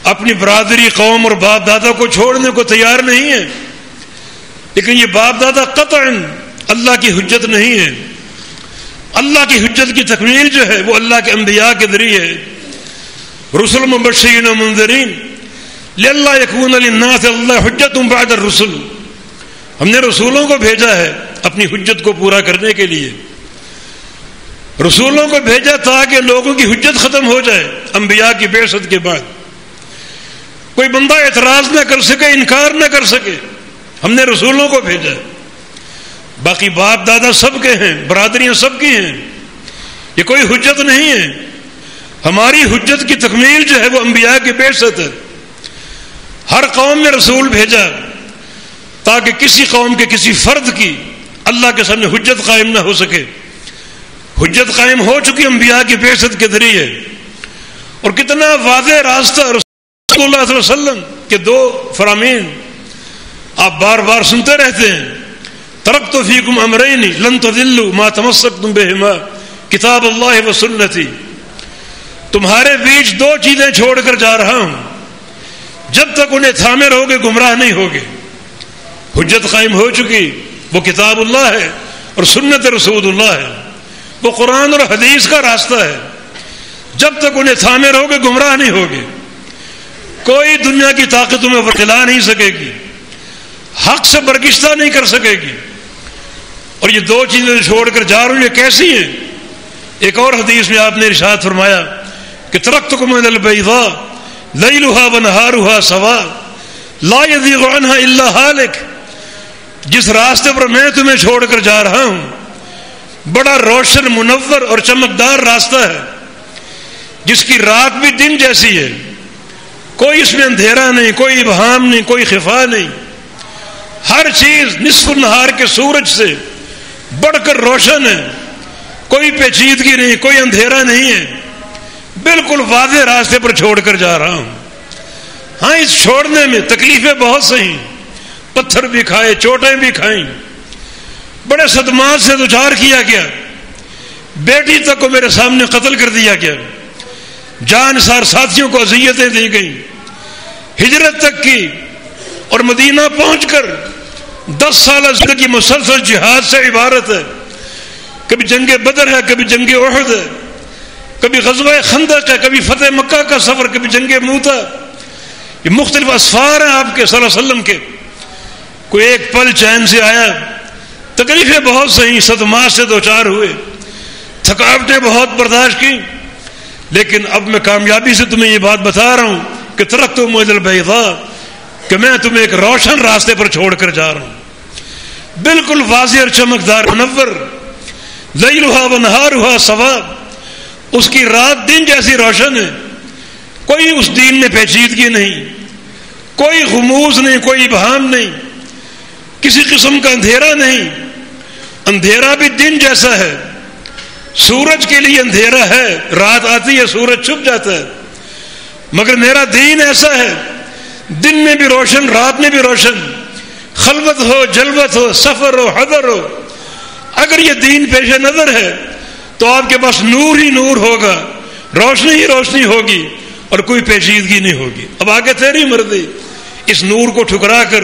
اپنی برادری، قوم اور باپ دادا کو چھوڑنے کو تیار نہیں ہیں، لیکن یہ باپ دادا قطعاً اللہ کی حجت نہیں ہے. اللہ کی حجت کی تکمیل جو ہے وہ اللہ کے انبیاء کے ذریعے ہے. رسل مبشرین و منذرین لئلا یکون للناس اللہ حجت بعد الرسل. ہم نے رسولوں کو بھیجا ہے اپنی حجت کو پورا کرنے کے لیے. رسولوں کو بھیجا تاکہ لوگوں کی حجت ختم ہو جائے انبیاء کی بعثت کے بعد. کوئی بندہ اعتراض نہ کر سکے، انکار نہ کر سکے. ہم نے رسولوں کو بھیجا. باقی باپ دادا سب کے ہیں، برادریاں سب کی ہیں، یہ کوئی حجت نہیں ہے. ہماری حجت کی تکمیل جو ہے وہ انبیاء کی بعثت ہے. ہر قوم میں رسول بھیجا تاکہ کسی قوم کے کسی فرد کی اللہ کے سامنے حجت قائم نہ ہو سکے. حجت قائم ہو چکی انبیاء کی بعثت کے ذریعے. اور کتنا واضح راستہ رسول اللہ صلی اللہ علیہ وسلم کے دو فرامین آپ بار بار سنتے رہتے ہیں: ترکت فیکم امرین لن تضلوا ما تمسکتم بہما کتاب اللہ و سنتی. تمہارے بیچ دو چیزیں چھوڑ کر جا رہا ہوں، جب تک انہیں تھامے رہو گے گمراہ نہیں ہوگے. حجت قائم ہو چکی، وہ کتاب اللہ ہے اور سنت رسول اللہ ہے، وہ قرآن اور حدیث کا راستہ ہے. جب تک انہیں تھامے رہو گے گمراہ نہیں ہوگے. کوئی دنیا کی طاقت تمہیں ورگلا نہیں سکے گی، حق سے برگشتہ نہیں کر سکے گی. اور یہ دو چیزیں چھوڑ کر جا رہا ہوں، یہ کیسی ہیں؟ ایک اور حدیث میں آپ نے ارشاد فرمایا کہ ترکتکم من البیضاء لیلها ونہارها سواء لا یزیغ عنها الا ہالک. جس راستے پر میں تمہیں چھوڑ کر جا رہا ہوں بڑا روشن، منور اور چمکدار راستہ ہے، جس کی رات بھی دن جیسی ہے، کوئی اس میں اندھیرا نہیں، کوئی ابہام نہیں، کوئی خفا نہیں. ہر چیز نصف النہار کے سورج سے بڑھ کر روشن ہے، کوئی پیچیدگی نہیں، کوئی اندھیرا نہیں ہے. بالکل واضح راستے پر چھوڑ کر جا رہا ہوں. ہاں اس چھوڑنے میں تکلیفیں بہت سہیں، پتھر بھی کھائے، چوٹیں بھی کھائیں، بڑے صدمات سے دوچار کیا گیا، بیٹی تک کو میرے سامنے قتل کر دیا گیا، جانثار ساتھیوں کو اذیتیں دی گئیں، ہجرت تک کی، اور مدینہ پہنچ کر 10 سالہ زندگی مسلسل جہاد سے عبارت ہے۔ کبھی جنگ بدر ہے، کبھی جنگ احد ہے، کبھی غزوہ خندق ہے، کبھی فتح مکہ کا سفر، کبھی جنگ موتا۔ یہ مختلف اسفار ہیں آپ کے صلی اللہ علیہ وسلم کے۔ کوئی ایک پل چین سے آیا، تکلیفیں بہت سہیں، صدمات سے دوچار ہوئے، تھکاوٹیں بہت برداشت کی، لیکن اب میں کامیابی سے تمہیں یہ بات بتا رہا ہوں کہ ترکتکم الی البیضاء، کہ میں تمہیں ایک روشن راستے پر چھوڑ کر جا رہا ہوں، بالکل واضح اور چمکدار، منور، لیلھا ونہارھا سواء، اس کی رات دن جیسی روشن ہے، کوئی اس دین میں پیچیدگی نہیں، کوئی غموض نہیں، کوئی ابہام نہیں، کسی قسم کا اندھیرا نہیں۔ اندھیرا بھی دن جیسا ہے، سورج کے لیے اندھیرا ہے، رات آتی ہے سورج چھپ جاتا ہے، مگر میرا دین ایسا ہے، دن میں بھی روشن، رات میں بھی روشن، خلوت ہو، جلوت ہو، سفر ہو، حضر ہو، اگر یہ دین پیش نظر ہے تو آپ کے پاس نور ہی نور ہوگا، روشنی ہی روشنی ہوگی، اور کوئی پیچیدگی نہیں ہوگی۔ اب آگے تیری مرضی، اس نور کو ٹھکرا کر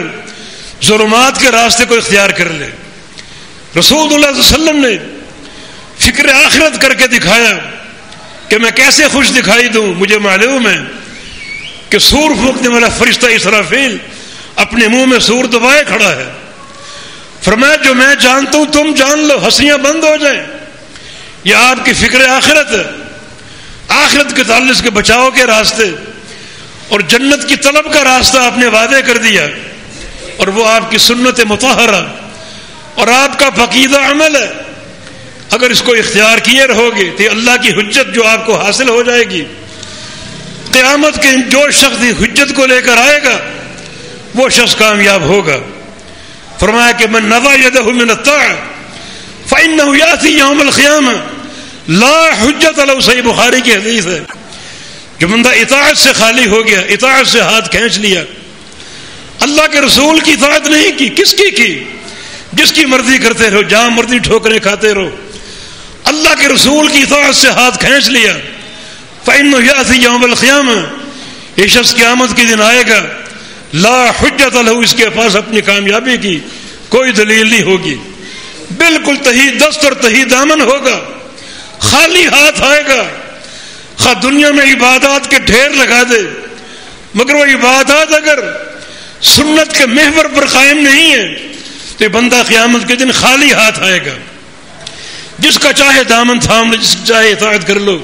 ظلمات کے راستے کو اختیار کر لے۔ رسول اللہ صلی اللہ علیہ وسلم نے فکر آخرت کر کے دکھایا کہ میں کیسے خوش دکھائی دوں۔ مجھے معلوم ہے کہ سور پھونکنے والا فرشتہ اسرافیل اپنے منہ میں سور دبائے کھڑا ہے، فرمایا جو میں جانتا ہوں تم جان لو، ہنسیاں بند ہو جائیں۔ یہ آپ کی فکر آخرت ہے، آخرت کے تعلق کے بچاؤ کے راستے اور جنت کی طلب کا راستہ آپ نے وعدے کر دیا، اور وہ آپ کی سنت مطہرہ اور آپ کا فقیدہ عمل ہے۔ اگر اس کو اختیار کیے رہو گے تو اللہ کی حجت جو آپ کو حاصل ہو جائے گی، قیامت کے جو شخص حجت کو لے کر آئے گا وہ شخص کامیاب ہوگا۔ فرمایا کہ من نضع یدہ من الطاعة فإنه یأتی یوم القیامہ لا حجت له، صحیح بخاری کی حدیث ہے۔ جو بندہ اطاعت سے خالی ہو گیا، اطاعت سے ہاتھ کھینچ لیا، اللہ کے رسول کی اطاعت نہیں کی، کس کی جس کی مرضی کرتے رہو، جہاں مرضی ٹھوکریں کھاتے رہو، اللہ کے رسول کی اطاعت سے ہاتھ کھینچ لیا، فإنه یأتی یوم القیامہ، یہ شخص قیامت کے دن آئے گا، لا حجت له، اس کے پاس اپنی کامیابی کی کوئی دلیل نہیں ہوگی، بالکل تہی دست اور تہی دامن ہوگا، خالی ہاتھ آئے گا۔ خواہ دنیا میں عبادات کے ڈھیر لگا دے، مگر وہ عبادات اگر سنت کے محور پر قائم نہیں ہے تو یہ بندہ قیامت کے دن خالی ہاتھ آئے گا۔ جس کا چاہے دامن تھام لو، جس کا چاہے اطاعت کر لو،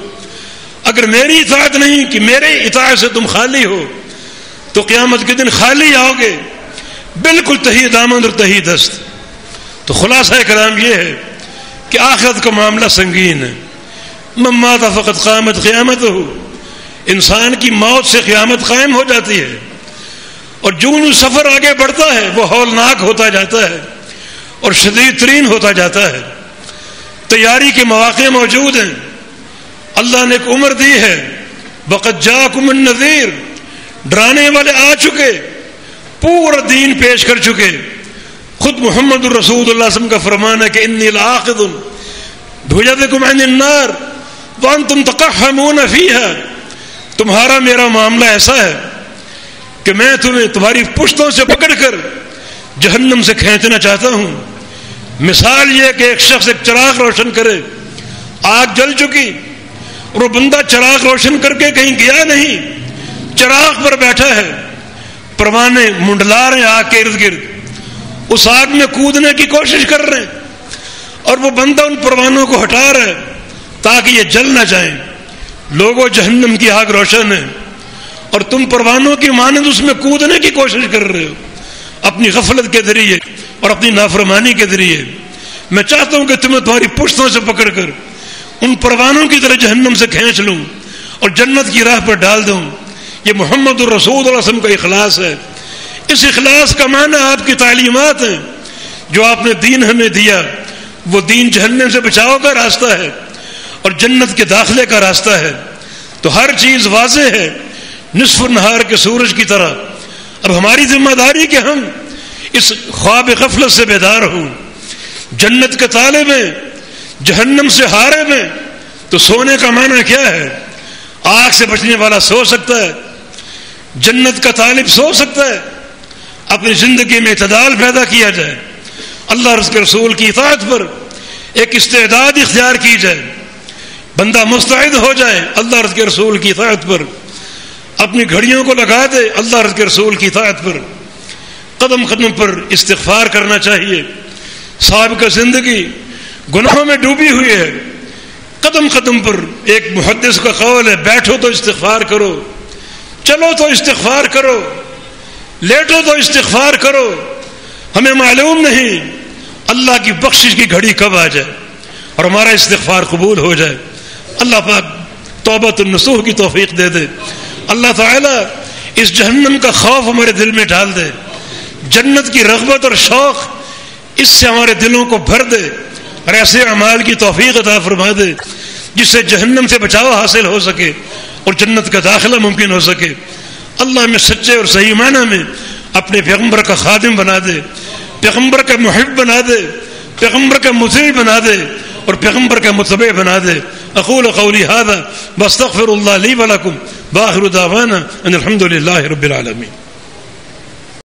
اگر میری اطاعت نہیں کہ میرے اطاعت سے تم خالی ہو تو قیامت کے دن خالی آؤ گے، بالکل تہی دامن اور تہی دست۔ تو خلاصہ کلام یہ ہے کہ آخرت کا معاملہ سنگین ہے۔ من مات فقد قامت قیامتہ، انسان کی موت سے قیامت قائم ہو جاتی ہے، اور جو سفر آگے بڑھتا ہے وہ ہولناک ہوتا جاتا ہے اور شدید ترین ہوتا جاتا ہے۔ تیاری کے مواقع موجود ہیں، اللہ نے ایک عمر دی ہے، وقد جاءکم النذیر، ڈرانے والے آ چکے، پورا دین پیش کر چکے۔ خود محمد الرسول اللہ صلی اللہ علیہ وسلم کا فرمان ہے کہ انی لآخذ بحجتکم عن النار وانتم تقحمون فیہا، تمہارا میرا معاملہ ایسا ہے کہ میں تمہیں تمہاری پشتوں سے پکڑ کر جہنم سے کھینچنا چاہتا ہوں۔ مثال یہ کہ ایک شخص ایک چراغ روشن کرے، آگ جل چکی، اور وہ بندہ چراغ روشن کر کے کہیں گیا نہیں، چراغ پر بیٹھا ہے، پروانے منڈلا رہے ہیں آگ کے ارد گرد، اس آگ میں کودنے کی کوشش کر رہے ہیں، اور وہ بندہ ان پروانوں کو ہٹا رہا ہے تاکہ یہ جل نہ جائیں۔ لوگوں جہنم کی آگ روشن ہے اور تم پروانوں کی مانند اس میں کودنے کی کوشش کر رہے ہو اپنی غفلت کے ذریعے اور اپنی نافرمانی کے ذریعے۔ میں چاہتا ہوں کہ تمہیں تمہاری پشتوں سے پکڑ کر ان پروانوں کی طرح جہنم سے کھینچ لوں اور جنت کی راہ پر ڈال دوں۔ یہ محمد الرسول صلی اللہ علیہ وسلم کا اخلاص ہے۔ اس اخلاص کا معنی آپ کی تعلیمات ہیں جو آپ نے دین ہمیں دیا، وہ دین جہنم سے بچاؤ کا راستہ ہے اور جنت کے داخلے کا راستہ ہے۔ تو ہر چیز واضح ہے نصف النہار کے سورج کی طرح۔ اب ہماری ذمہ داری کہ ہم اس خواب غفلت سے بیدار ہوں، جنت کے طالب میں، جہنم سے ہارے میں۔ تو سونے کا معنی کیا ہے؟ آگ سے بچنے والا سو سکتا ہے، جنت کا طالب سو سکتا ہے، اپنی زندگی میں اعتدال پیدا کیا جائے، اللہ کے رسول کی اطاعت پر ایک استعداد اختیار کی جائے، بندہ مستعد ہو جائے اللہ کے رسول کی اطاعت پر، اپنی گھڑیوں کو لگا دے اللہ کے رسول کی اطاعت پر، قدم قدم پر استغفار کرنا چاہیے۔ سابقہ زندگی گناہوں میں ڈوبی ہوئی ہے، قدم قدم پر ایک محدث کا قول ہے، بیٹھو تو استغفار کرو، چلو تو استغفار کرو، لیٹو تو استغفار کرو۔ ہمیں معلوم نہیں اللہ کی بخشش کی گھڑی کب آ جائے اور ہمارا استغفار قبول ہو جائے۔ اللہ پاک توبۃ النصوح کی توفیق دے دے۔ اللہ تعالیٰ اس جہنم کا خوف ہمارے دل میں ڈال دے، جنت کی رغبت اور شوق اس سے ہمارے دلوں کو بھر دے، اور ایسے اعمال کی توفیق عطا فرما دے جس سے جہنم سے بچاؤ حاصل ہو سکے اور جنت کا داخلہ ممکن ہو سکے۔ اللہ ہمیں سچے اور صحیح معنی میں اپنے پیغمبر کا خادم بنا دے، پیغمبر کا محب بنا دے، پیغمبر کا مطیع بنا دے اور پیغمبر کا متبع بنا دے۔ اقول قولی ھذا واستغفر اللہ لی ولکم، وآخر دعوانا ان الحمد للہ رب العالمین۔